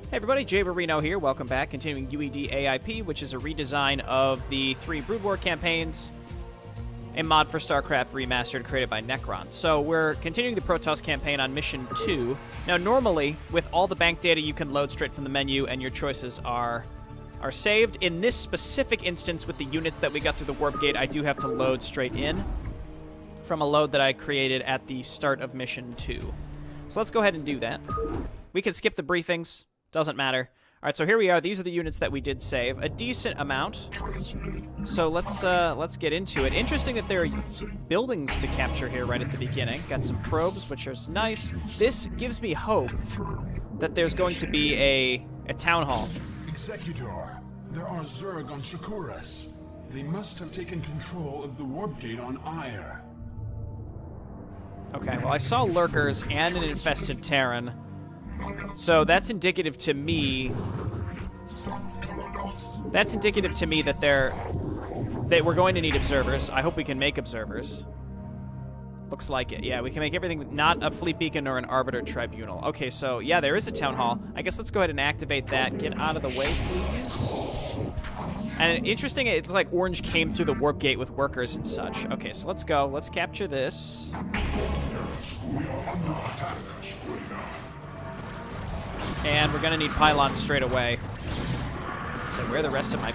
Hey everybody, Jay Barrino here. Welcome back. Continuing UEDAIP, which is a redesign of the 3 Brood War campaigns, a mod for StarCraft Remastered created by Nekron. So we're continuing the Protoss campaign on Mission 2. Now normally, with all the bank data, you can load straight from the menu and your choices are saved. In this specific instance, with the units that we got through the warp gate, I do have to load straight in from a load that I created at the start of Mission 2. So let's go ahead and do that. We can skip the briefings. Doesn't matter. All right, so here we are. These are the units that we did save. A decent amount. So let's get into it. Interesting that there are buildings to capture here right at the beginning. Got some probes, which are nice. This gives me hope that there's going to be a town hall. Executor, there are Zerg on Shakuras. They must have taken control of the warp gate on Ire. Okay, well, I saw lurkers and an infested Terran. So that's indicative to me. That's indicative to me that we're going to need observers. I hope we can make observers. Looks like it. Yeah, we can make everything with not a fleet beacon or an arbiter tribunal. Okay, so yeah, there is a town hall. I guess let's go ahead and activate that. Get out of the way, please. And interesting, it's like Orange came through the warp gate with workers and such. Okay, so let's go. Let's capture this. And we're gonna need pylons straight away. So where are the rest of my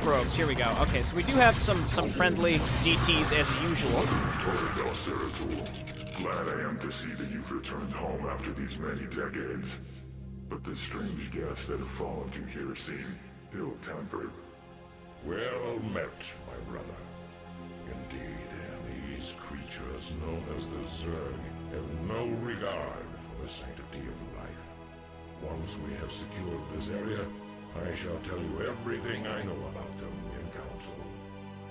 probes? Here we go. Okay, so we do have some friendly DTs as usual. Glad I am to see that you've returned home after these many decades. But the strange guests that have followed you here seem ill-tempered. Well met, my brother. Indeed, these creatures known as the Zerg have no regard for the sanctity of life. Once we have secured this area, I shall tell you everything I know about them in council.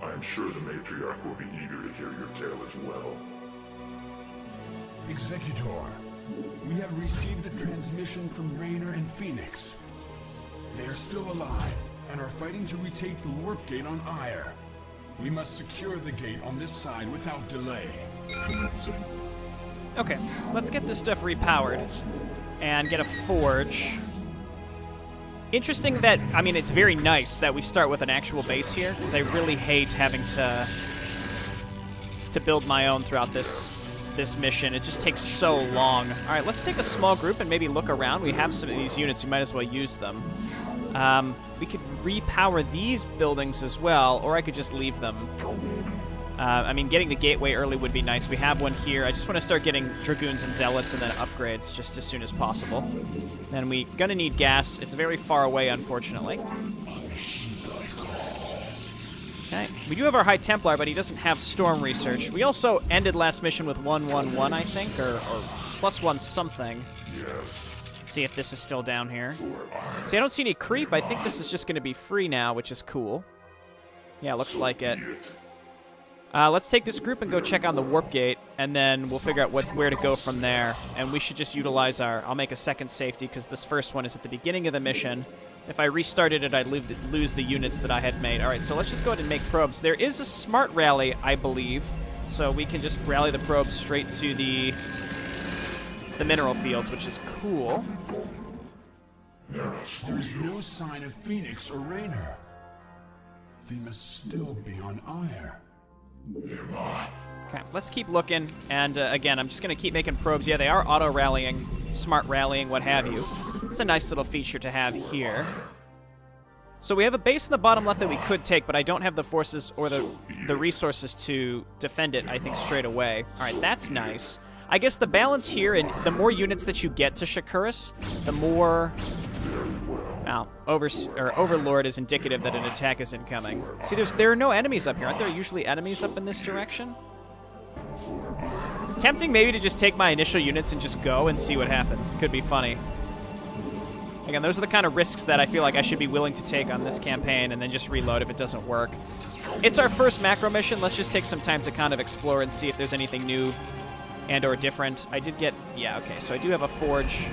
I'm sure the Matriarch will be eager to hear your tale as well. Executor, we have received a transmission from Raynor and Phoenix. They are still alive and are fighting to retake the warp gate on Ire. We must secure the gate on this side without delay. Okay, let's get this stuff repowered and get a forge. Interesting that, I mean, it's very nice that we start with an actual base here, because I really hate having to build my own throughout this mission. It just takes so long. All right, let's take a small group and maybe look around. We have some of these units. We might as well use them. We could repower these buildings as well, or I could just leave them. I mean, getting the gateway early would be nice. We have one here. I just want to start getting Dragoons and Zealots and then upgrades just as soon as possible. Then we're going to need gas. It's very far away, unfortunately. Okay. We do have our High Templar, but he doesn't have Storm Research. We also ended last mission with 111, I think, or +1 something. Yes. Let's see if this is still down here. See, I don't see any creep. I think this is just going to be free now, which is cool. Yeah, looks like it. Let's take this group and go check on the warp gate, and then we'll figure out where to go from there. And we should just utilize I'll make a second safety, because this first one is at the beginning of the mission. If I restarted it, I'd lose the units that I had made. All right, so let's just go ahead and make probes. There is a smart rally, I believe, so we can just rally the probes straight to the mineral fields, which is cool. There's no sign of Phoenix or Raynor. They must still be on Ire. Okay, let's keep looking, and again, I'm just going to keep making probes. Yeah, they are auto-rallying, smart rallying, what have you. It's a nice little feature to have here. So we have a base in the bottom left that we could take, but I don't have the forces or the resources to defend it, I think, straight away. All right, that's nice. I guess the balance here, and the more units that you get to Shakuras, the more... Now, Overlord is indicative that an attack is incoming. See, there are no enemies up here. Aren't there usually enemies up in this direction? It's tempting maybe to just take my initial units and just go and see what happens. Could be funny. Again, those are the kind of risks that I feel like I should be willing to take on this campaign, and then just reload if it doesn't work. It's our first macro mission. Let's just take some time to kind of explore and see if there's anything new and or different. I did get... Yeah, okay, so I do have a forge.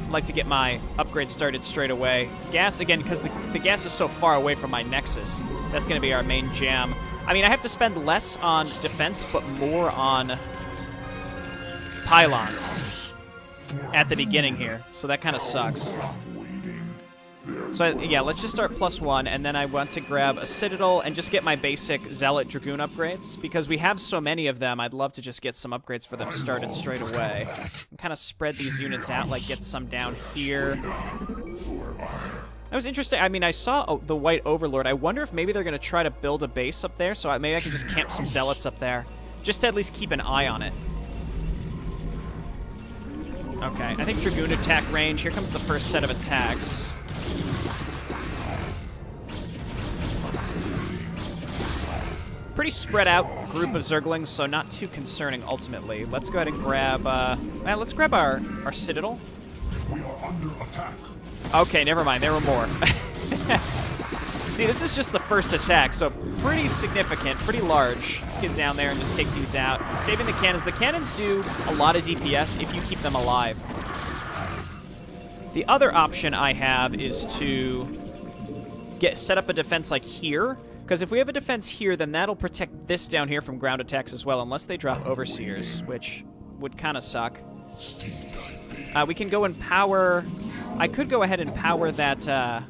I'd like to get my upgrade started straight away. Gas, again, because the gas is so far away from my Nexus. That's going to be our main jam. I mean, I have to spend less on defense, but more on pylons. at the beginning here, so that kind of sucks. So, yeah, let's just start +1, and then I want to grab a Citadel and just get my basic Zealot Dragoon upgrades, because we have so many of them, I'd love to just get some upgrades for them started straight away. And kind of spread these units out, like get some down here. That was interesting. I mean, I saw the White Overlord. I wonder if maybe they're going to try to build a base up there, so maybe I can just camp some Zealots up there, just to at least keep an eye on it. Okay, I think Dragoon attack range. Here comes the first set of attacks. Pretty spread out group of Zerglings, so not too concerning ultimately. Let's go ahead and grab, let's grab our Citadel. We are under attack. Okay, never mind, there were more. See, this is just the first attack, so pretty significant, pretty large. Let's get down there and just take these out. Saving the cannons. The cannons do a lot of DPS if you keep them alive. The other option I have is to set up a defense like here, because if we have a defense here, then that'll protect this down here from ground attacks as well, unless they drop Overseers, which would kind of suck. We can go and power... I could go ahead and power that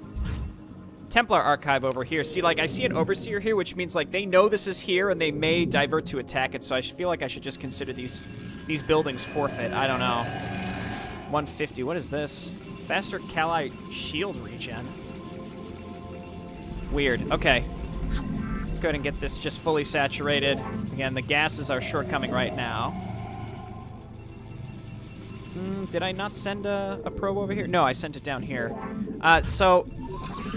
Templar Archive over here. See, like, I see an Overseer here, which means, like, they know this is here, and they may divert to attack it, so I feel like I should just consider these buildings forfeit. I don't know. 150, what is this? Faster Kali shield regen. Weird. Okay. Let's go ahead and get this just fully saturated. Again, the gas is our shortcoming right now. Did I not send a probe over here? No, I sent it down here. So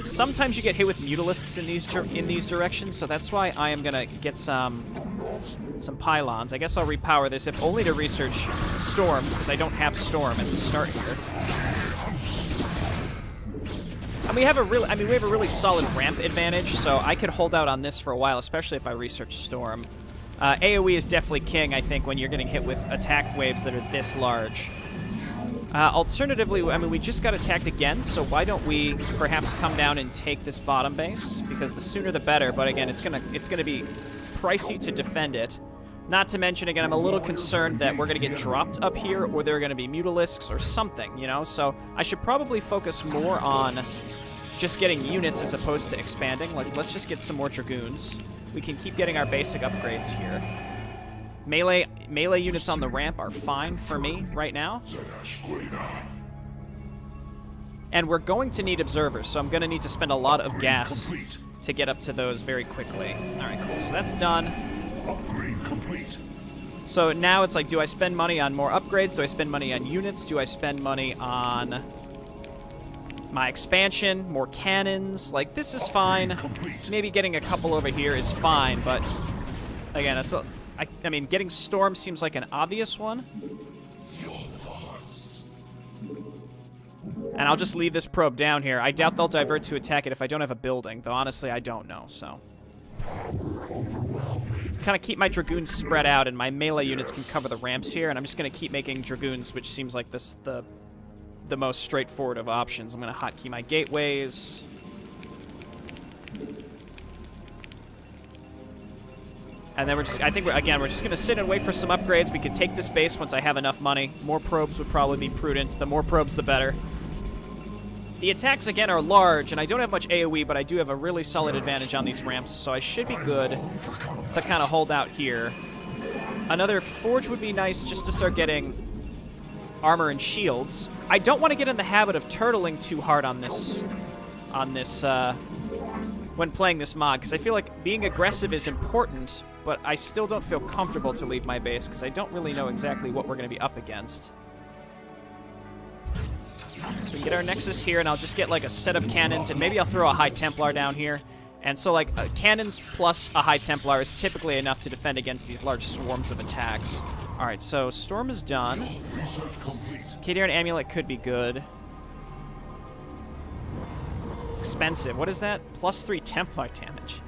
sometimes you get hit with Mutalisks in these directions, so that's why I am gonna get some pylons. I guess I'll repower this, if only to research Storm, because I don't have Storm at the start here. And we have a really solid ramp advantage, so I could hold out on this for a while, especially if I research Storm. AoE is definitely king, I think, when you're getting hit with attack waves that are this large. Alternatively, I mean, we just got attacked again, so why don't we perhaps come down and take this bottom base? Because the sooner the better, but again, it's gonna be pricey to defend it. Not to mention, again, I'm a little concerned that we're gonna get dropped up here, or there are gonna be Mutalisks or something, you know? So I should probably focus more on just getting units as opposed to expanding. Like, let's just get some more Dragoons. We can keep getting our basic upgrades here. Melee units on the ramp are fine for me right now. And we're going to need observers, so I'm going to need to spend a lot of gas to get up to those very quickly. All right, cool. So that's done. Upgrade complete. So now it's like, do I spend money on more upgrades? Do I spend money on units? Do I spend money on my expansion? More cannons? Like, this is fine. Maybe getting a couple over here is fine, but again, it's... I mean, getting Storm seems like an obvious one. And I'll just leave this probe down here. I doubt they'll divert to attack it if I don't have a building, though honestly I don't know, so. Kind of keep my Dragoons spread out, and my melee units can cover the ramps here, and I'm just going to keep making Dragoons, which seems like the most straightforward of options. I'm going to hotkey my gateways. And then we're just going to sit and wait for some upgrades. We could take this base once I have enough money. More probes would probably be prudent. The more probes, the better. The attacks, again, are large, and I don't have much AoE, but I do have a really solid advantage on these ramps, so I should be good to kind of hold out here. Another forge would be nice just to start getting armor and shields. I don't want to get in the habit of turtling too hard on this when playing this mod, because I feel like being aggressive is important, but I still don't feel comfortable to leave my base because I don't really know exactly what we're going to be up against. So we get our Nexus here, and I'll just get like a set of cannons, and maybe I'll throw a High Templar down here. And so like cannons plus a High Templar is typically enough to defend against these large swarms of attacks. All right, so Storm is done. Khadarian Amulet could be good. Expensive. What is that? +3 Templar damage.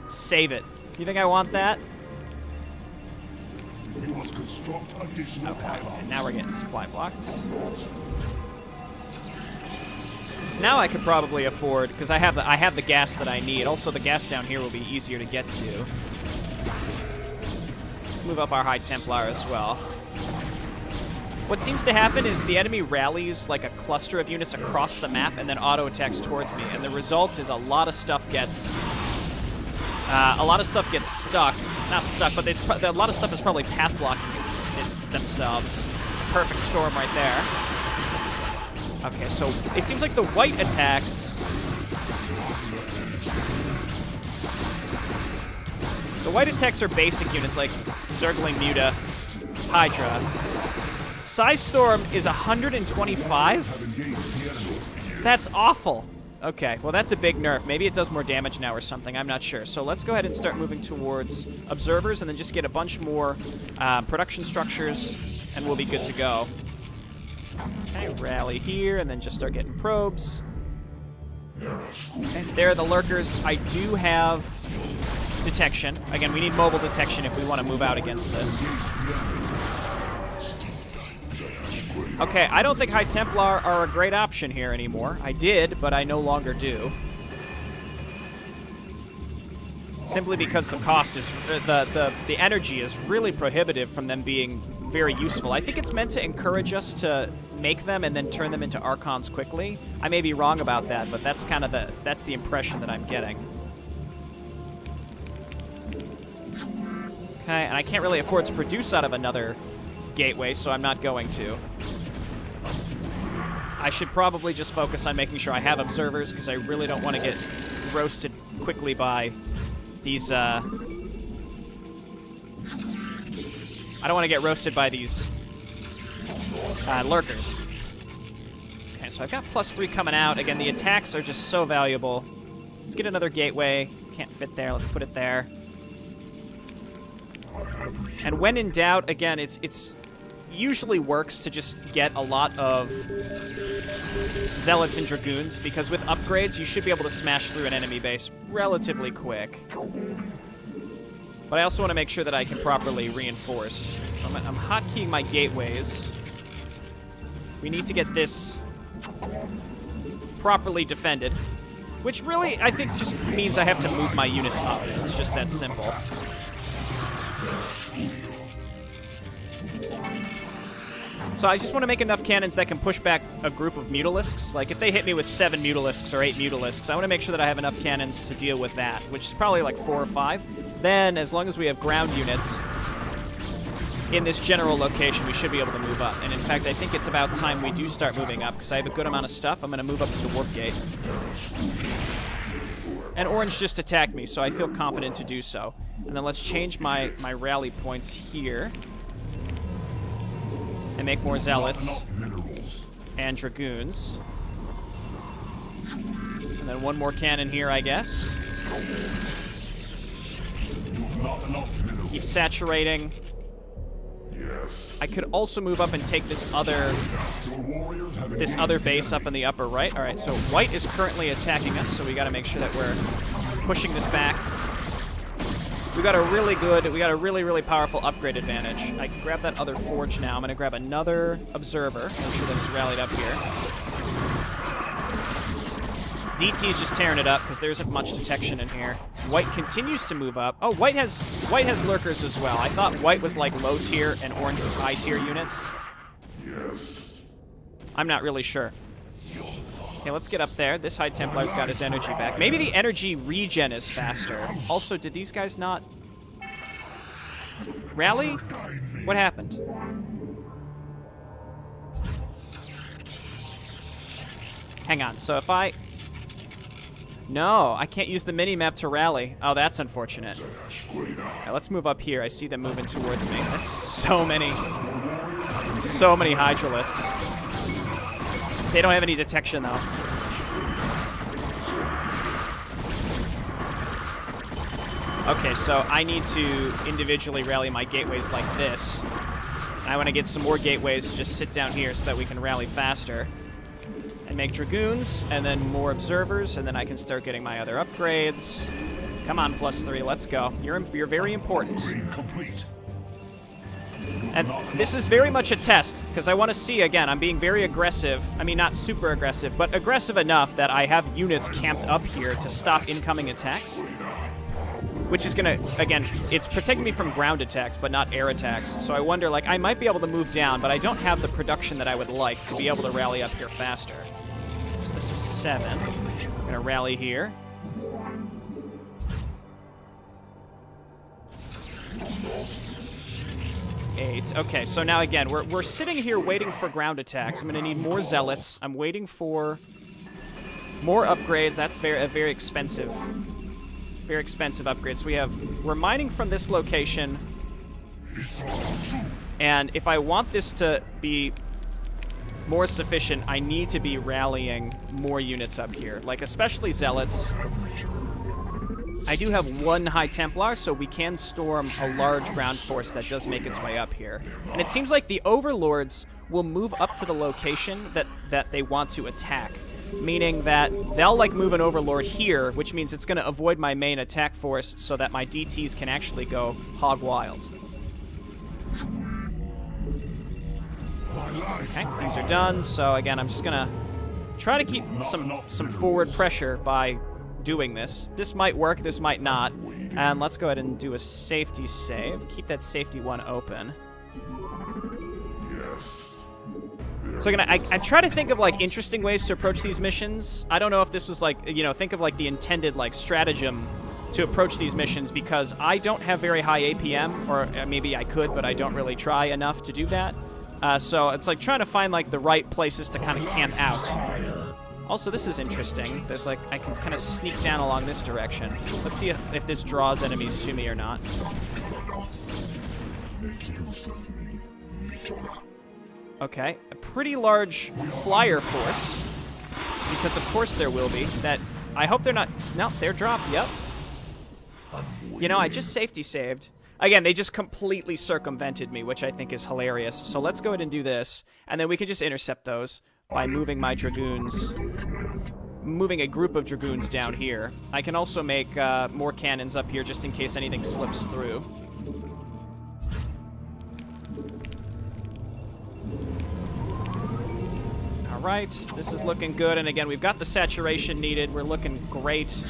Save it. You think I want that? We must construct additional pylons. And now we're getting supply blocks. Now I could probably afford, because I have the gas that I need. Also, the gas down here will be easier to get to. Let's move up our High Templar as well. What seems to happen is the enemy rallies like a cluster of units across the map and then auto-attacks towards me, and the result is a lot of stuff gets stuck. Not stuck, but a lot of stuff is probably path blocking themselves. It's a perfect storm right there. Okay, so it seems like the white attacks... The white attacks are basic units like Zergling Muta, Hydra. Storm is 125? That's awful. Okay, well that's a big nerf. Maybe it does more damage now or something. I'm not sure. So let's go ahead and start moving towards observers and then just get a bunch more production structures and we'll be good to go. Okay, rally here and then just start getting probes. Okay, there are the lurkers. I do have detection. Again, we need mobile detection if we want to move out against this. Okay, I don't think High Templar are a great option here anymore. I did, but I no longer do. Simply because the cost is... the energy is really prohibitive from them being very useful. I think it's meant to encourage us to make them and then turn them into Archons quickly. I may be wrong about that, but that's kind of that's the impression that I'm getting. Okay, and I can't really afford to produce out of another gateway, so I'm not going to. I should probably just focus on making sure I have observers, because I really don't want to get roasted quickly by these, I don't want to get roasted by these lurkers. Okay, so I've got +3 coming out. Again, the attacks are just so valuable. Let's get another gateway. Can't fit there. Let's put it there. And when in doubt, again, it's usually works to just get a lot of Zealots and Dragoons, because with upgrades, you should be able to smash through an enemy base relatively quick. But I also want to make sure that I can properly reinforce. So I'm hotkeying my gateways. We need to get this properly defended, which really, I think, just means I have to move my units up. It's just that simple. So I just want to make enough cannons that can push back a group of Mutalisks. Like, if they hit me with 7 Mutalisks or 8 Mutalisks, I want to make sure that I have enough cannons to deal with that, which is probably like 4 or 5. Then, as long as we have ground units in this general location, we should be able to move up. And in fact, I think it's about time we do start moving up, because I have a good amount of stuff. I'm going to move up to the warp gate. And Orange just attacked me, so I feel confident to do so. And then let's change my rally points here. And make more Zealots and Dragoons. And then one more cannon here, I guess. Keep saturating. I could also move up and take this other base up in the upper right. All right, so white is currently attacking us, so we got to make sure that we're pushing this back. We got a really really powerful upgrade advantage. I can grab that other forge now. I'm going to grab another observer. Make sure that it's rallied up here. DT's just tearing it up because there isn't much detection in here. White continues to move up. Oh, white has lurkers as well. I thought white was like low tier and orange was high tier units. Yes. I'm not really sure. Okay, let's get up there. This High Templar's got his energy back. Maybe the energy regen is faster. Also, did these guys not rally? What happened? Hang on, so if I... No, I can't use the mini-map to rally. Oh, that's unfortunate. Right, let's move up here. I see them moving towards me. That's so many Hydralisks. They don't have any detection, though. Okay, so I need to individually rally my gateways like this. I want to get some more gateways to just sit down here so that we can rally faster. And make Dragoons, and then more Observers, and then I can start getting my other upgrades. Come on, +3, let's go. You're very important. And this is very much a test, because I want to see, again, I'm being very aggressive. I mean, not super aggressive, but aggressive enough that I have units camped up here to stop incoming attacks. which is gonna, again, it's protecting me from ground attacks, but not air attacks. So I wonder, like, I might be able to move down, but I don't have the production that I would like to be able to rally up here faster. So this is 7. I'm gonna rally here. 8. Okay, so now again, we're sitting here waiting for ground attacks. I'm gonna need more zealots. I'm waiting for more upgrades. That's very expensive. Very expensive upgrades. So we're mining from this location. And if I want this to be more sufficient, I need to be rallying more units up here. Like, especially zealots. I do have 1 High Templar, so we can storm a large ground force that does make its way up here. And it seems like the Overlords will move up to the location that they want to attack. Meaning that they'll, like, move an Overlord here, which means it's going to avoid my main attack force so that my DTs can actually go hog wild. Okay, these are done, so again, I'm just going to try to keep some forward pressure by doing this. This might work, this might not. And let's go ahead and do a safety save. Keep that safety 1 open. So again, I try to think of, like, interesting ways to approach these missions. I don't know if this was, like, you know, think of, like, the intended, like, stratagem to approach these missions, because I don't have very high APM, or maybe I could, but I don't really try enough to do that. So it's like trying to find, like, the right places to kind of camp out. Also, this is interesting. There's, like, I can kind of sneak down along this direction. Let's see if this draws enemies to me or not. Okay, a pretty large flyer force, because of course there will be. That, I hope they're not, no, they're dropped, yep. You know, I just safety saved. Again, they just completely circumvented me, which I think is hilarious. So let's go ahead and do this, and then we can just intercept those by moving my Dragoons, moving a group of Dragoons down here. I can also make more cannons up here just in case anything slips through. Alright, this is looking good, and again, we've got the saturation needed. We're looking great.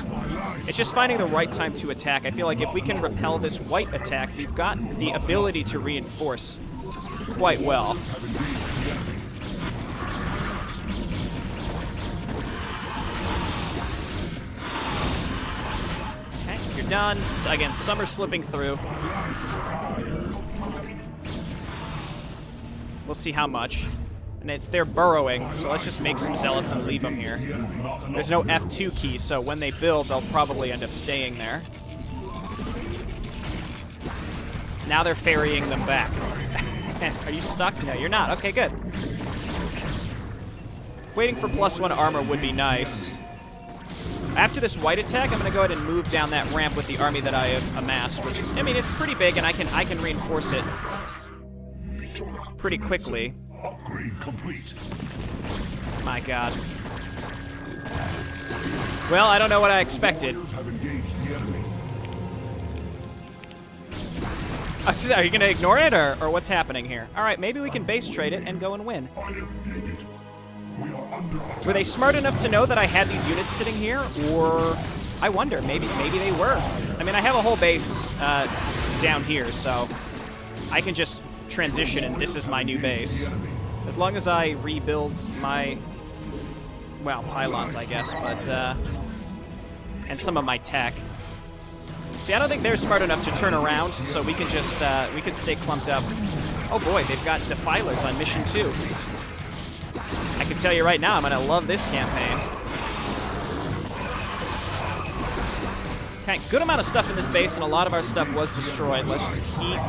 It's just finding the right time to attack. I feel like if we can repel this white attack, we've got the ability to reinforce quite well. Okay, you're done. So again, some are slipping through. We'll see how much. And they're burrowing, so let's just make some zealots and leave them here. There's no F2 key, so when they build, they'll probably end up staying there. Now they're ferrying them back. Are you stuck? No, you're not. Okay, good. Waiting for +1 armor would be nice. After this white attack, I'm going to go ahead and move down that ramp with the army that I have amassed, which is, I mean, it's pretty big, and I can reinforce it pretty quickly. Upgrade complete. My God. Well, I don't know what I expected. Are you going to ignore it, or what's happening here? All right, maybe we can base trade it and go and win. Were they smart enough to know that I had these units sitting here, or I wonder, maybe they were. I mean, I have a whole base down here, so I can just transition, and this is my new base. As long as I rebuild my, well, pylons, I guess, but, and some of my tech. See, I don't think they're smart enough to turn around, so we can just, we can stay clumped up. Oh boy, they've got Defilers on mission 2. I can tell you right now, I'm gonna love this campaign. Okay, good amount of stuff in this base, and a lot of our stuff was destroyed. Let's just keep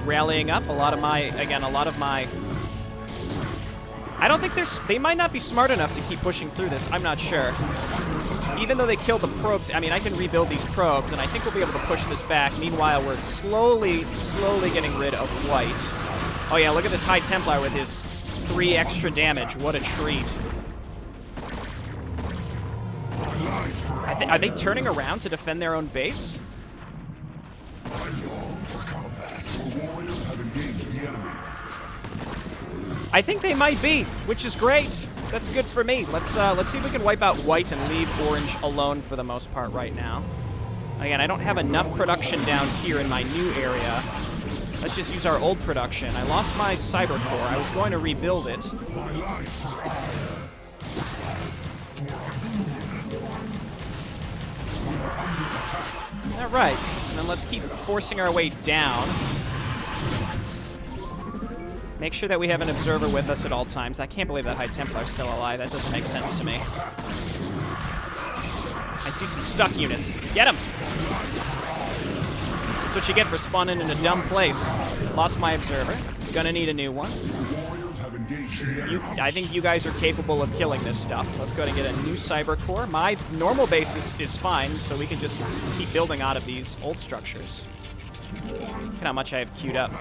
rallying up. A lot of my, I don't think they might not be smart enough to keep pushing through this. I'm not sure. Even though they killed the probes, I mean, I can rebuild these probes, and I think we'll be able to push this back. Meanwhile, we're slowly getting rid of white. Oh yeah, look at this High Templar with his 3 extra damage. What a treat. Are they turning around to defend their own base? I think they might be, which is great. That's good for me. Let's see if we can wipe out white and leave orange alone for the most part right now. Again, I don't have enough production down here in my new area. Let's just use our old production. I lost my cyber core. I was going to rebuild it. All right, and then let's keep forcing our way down. Make sure that we have an observer with us at all times. I can't believe that High Templar's still alive. That doesn't make sense to me. I see some stuck units. Get them! That's what you get for spawning in a dumb place. Lost my observer. Gonna need a new one. I think you guys are capable of killing this stuff. Let's go ahead and get a new cyber core. My normal base is fine, so we can just keep building out of these old structures. Look at how much I have queued up.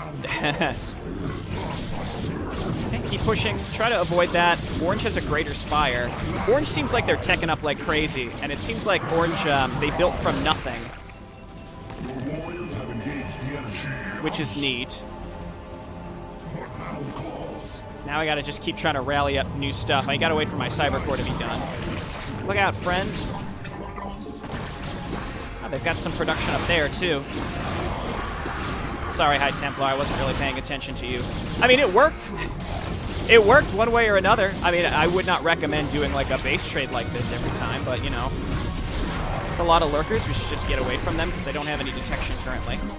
Okay, keep pushing. Try to avoid that. Orange has a greater spire. Orange seems like they're teching up like crazy, and it seems like Orange, they built from nothing. Which is neat. Now I gotta just keep trying to rally up new stuff. I gotta wait for my cyber core to be done. Look out, friends. Oh, they've got some production up there, too. Sorry, High Templar, I wasn't really paying attention to you. I mean, it worked. It worked one way or another. I mean, I would not recommend doing like a base trade like this every time, but you know. It's a lot of lurkers. We should just get away from them because I don't have any detection currently. Your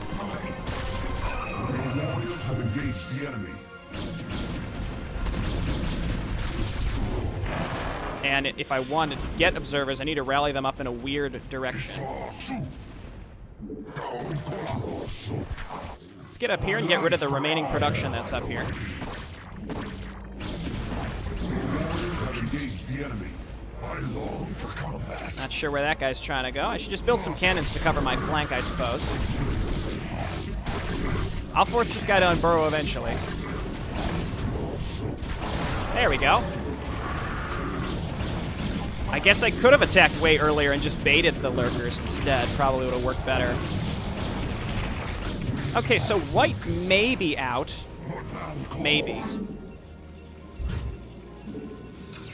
warriors have engaged the enemy. And if I wanted to get observers, I need to rally them up in a weird direction. Let's get up here and get rid of the remaining production that's up here. Not sure where that guy's trying to go. I should just build some cannons to cover my flank, I suppose. I'll force this guy to unburrow eventually. There we go. I guess I could have attacked way earlier and just baited the lurkers instead. Probably would have worked better. Okay, so white may be out. Maybe.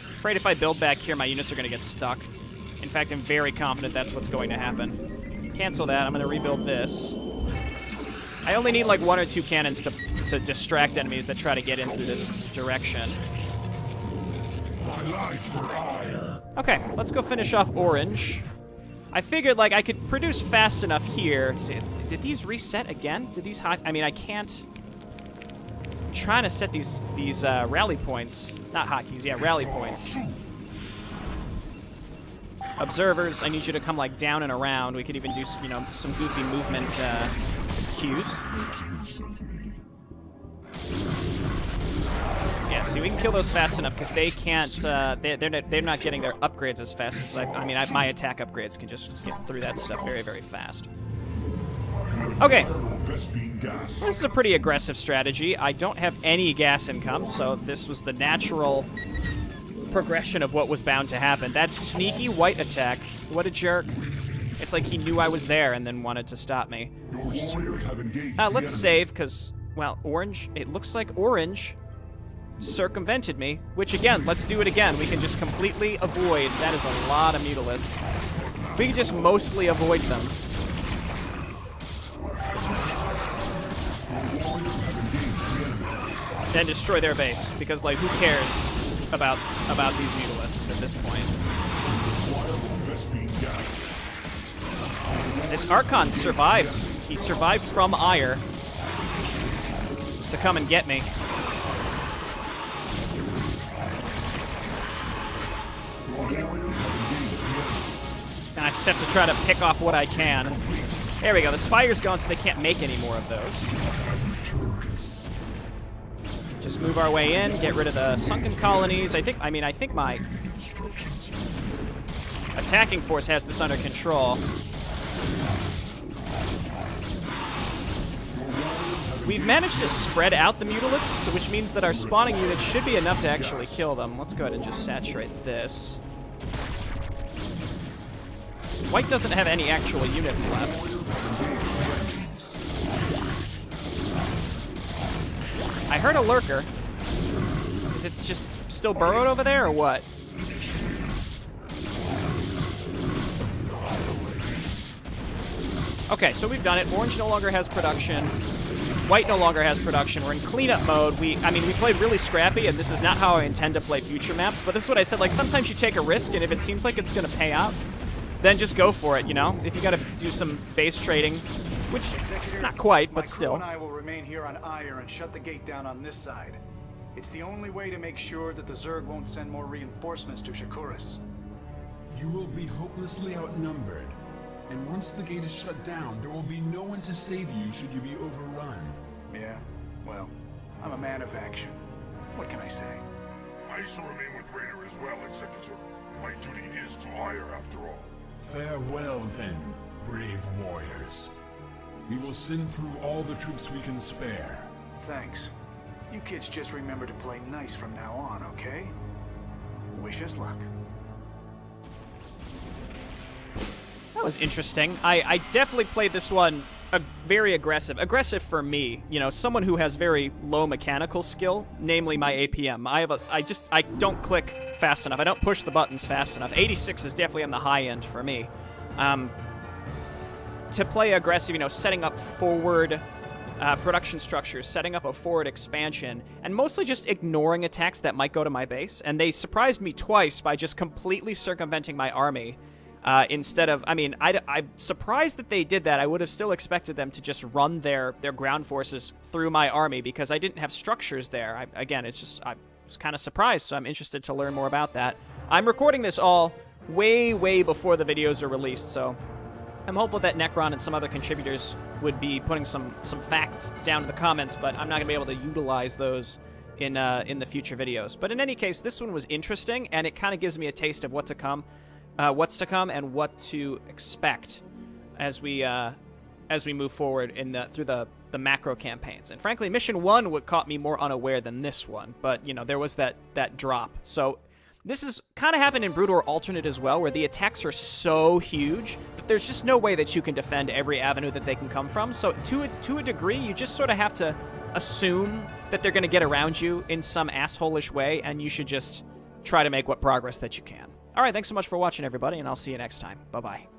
Afraid if I build back here, my units are going to get stuck. In fact, I'm very confident that's what's going to happen. Cancel that. I'm going to rebuild this. I only need like 1 or 2 cannons to distract enemies that try to get in through this direction. Okay, let's go finish off orange. I figured like I could produce fast enough here. See, did these reset again? Did these I mean, I can't. I'm trying to set these rally points. Not hotkeys, yeah, rally points. Observers, I need you to come like down and around. We could even do, you know, some goofy movement cues. Yeah, see, we can kill those fast enough because they can't. They're not getting their upgrades as fast as I mean, my attack upgrades can just get through that stuff very, very fast. Okay, this is a pretty aggressive strategy. I don't have any gas income, so this was the natural progression of what was bound to happen. That sneaky white attack, what a jerk. It's like he knew I was there and then wanted to stop me. Let's save, because, well, orange, it looks like orange circumvented me, which again, let's do it again. We can just completely avoid, that is a lot of mutalisks. We can just mostly avoid them. Then destroy their base, because like who cares about these mutalisks at this point? This Archon survived. He survived from Ire to come and get me. And I just have to try to pick off what I can. There we go. The Spire's gone, so they can't make any more of those. Just move our way in, get rid of the sunken colonies. I think my attacking force has this under control. We've managed to spread out the mutalisks, which means that our spawning units should be enough to actually kill them. Let's go ahead and just saturate this. White doesn't have any actual units left. I heard a lurker. Is it just still burrowed over there, or what? Okay, so we've done it. Orange no longer has production. White no longer has production. We're in cleanup mode. I mean, we played really scrappy, and this is not how I intend to play future maps, but this is what I said. Like, sometimes you take a risk, and if it seems like it's going to pay out, then just go for it, you know? If you got to do some base trading, which, not quite, but still. My crew and I will remain here on Aiur and shut the gate down on this side. It's the only way to make sure that the Zerg won't send more reinforcements to Shakuras. You will be hopelessly outnumbered. And once the gate is shut down, there will be no one to save you should you be overrun. Yeah, well, I'm a man of action. What can I say? I shall remain with Raynor as well, Executor. My duty is to Aiur after all. Farewell then, brave warriors. We will send through all the troops we can spare. Thanks. You kids just remember to play nice from now on, okay? Wish us luck. That was interesting. I definitely played this one very aggressive. Aggressive for me, you know, someone who has very low mechanical skill, namely my APM. I don't click fast enough. I don't push the buttons fast enough. 86 is definitely on the high end for me. To play aggressive, you know, setting up forward production structures, setting up a forward expansion, and mostly just ignoring attacks that might go to my base. And they surprised me twice by just completely circumventing my army. Instead of, I mean, I'm surprised that they did that. I would have still expected them to just run their ground forces through my army because I didn't have structures there. I was kind of surprised, so I'm interested to learn more about that. I'm recording this all way before the videos are released, so I'm hopeful that Nekron and some other contributors would be putting some facts down in the comments, but I'm not going to be able to utilize those in the future videos. But in any case, this one was interesting, and it kind of gives me a taste of what's to come and what to expect as we move forward through the macro campaigns. And frankly, Mission 1 caught me more unaware than this one, but, you know, there was that drop. So this is kind of happened in Brood War Alternate as well, where the attacks are so huge that there's just no way that you can defend every avenue that they can come from. So to a degree, you just sort of have to assume that they're going to get around you in some asshole-ish way, and you should just try to make what progress that you can. All right, thanks so much for watching, everybody, and I'll see you next time. Bye-bye.